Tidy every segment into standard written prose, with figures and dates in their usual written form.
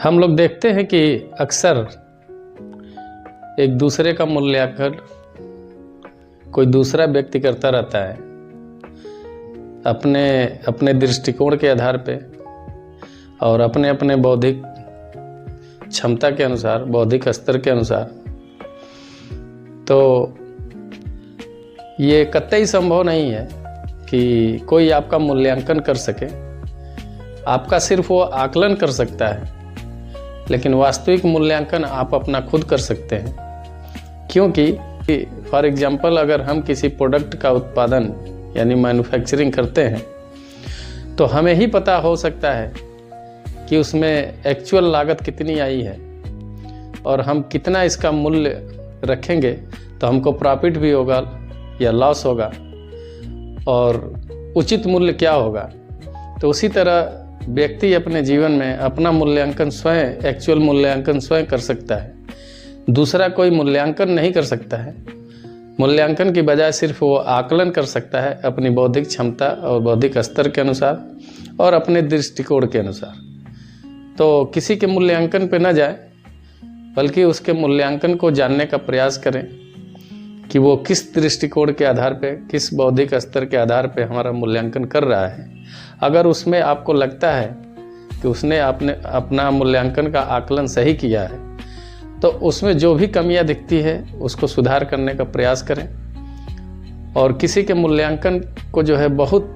हम लोग देखते हैं कि अक्सर एक दूसरे का मूल्यांकन कोई दूसरा व्यक्ति करता रहता है अपने अपने दृष्टिकोण के आधार पे और अपने अपने बौद्धिक क्षमता के अनुसार, बौद्धिक स्तर के अनुसार। तो ये कतई संभव नहीं है कि कोई आपका मूल्यांकन कर सके। आपका सिर्फ वो आकलन कर सकता है, लेकिन वास्तविक मूल्यांकन आप अपना खुद कर सकते हैं। क्योंकि फॉर एग्जांपल अगर हम किसी प्रोडक्ट का उत्पादन यानी मैन्युफैक्चरिंग करते हैं तो हमें ही पता हो सकता है कि उसमें एक्चुअल लागत कितनी आई है और हम कितना इसका मूल्य रखेंगे तो हमको प्रॉफिट भी होगा या लॉस होगा और उचित मूल्य क्या होगा। तो उसी तरह व्यक्ति अपने जीवन में अपना मूल्यांकन स्वयं, एक्चुअल मूल्यांकन स्वयं कर सकता है। दूसरा कोई मूल्यांकन नहीं कर सकता है। मूल्यांकन की बजाय सिर्फ वो आकलन कर सकता है अपनी बौद्धिक क्षमता और बौद्धिक स्तर के अनुसार और अपने दृष्टिकोण के अनुसार। तो किसी के मूल्यांकन पे न जाए, बल्कि उसके मूल्यांकन को जानने का प्रयास करें कि वो किस दृष्टिकोण के आधार पे, किस बौद्धिक स्तर के आधार पे हमारा मूल्यांकन कर रहा है। अगर उसमें आपको लगता है कि उसने अपना मूल्यांकन का आकलन सही किया है, तो उसमें जो भी कमियां दिखती है उसको सुधार करने का प्रयास करें। और किसी के मूल्यांकन को जो है बहुत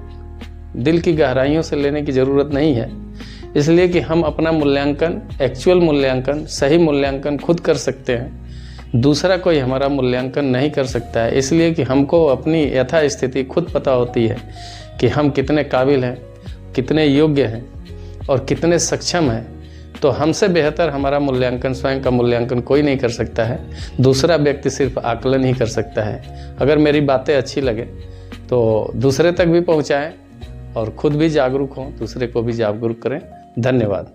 दिल की गहराइयों से लेने की ज़रूरत नहीं है, इसलिए कि हम अपना मूल्यांकन, एक्चुअल मूल्यांकन, सही मूल्यांकन खुद कर सकते हैं। दूसरा कोई हमारा मूल्यांकन नहीं कर सकता है, इसलिए कि हमको अपनी यथा स्थिति खुद पता होती है कि हम कितने काबिल हैं, कितने योग्य हैं और कितने सक्षम हैं। तो हमसे बेहतर हमारा मूल्यांकन, स्वयं का मूल्यांकन कोई नहीं कर सकता है। दूसरा व्यक्ति सिर्फ आकलन ही कर सकता है। अगर मेरी बातें अच्छी लगे तो दूसरे तक भी पहुंचाएं और खुद भी जागरूक हों, दूसरे को भी जागरूक करें। धन्यवाद।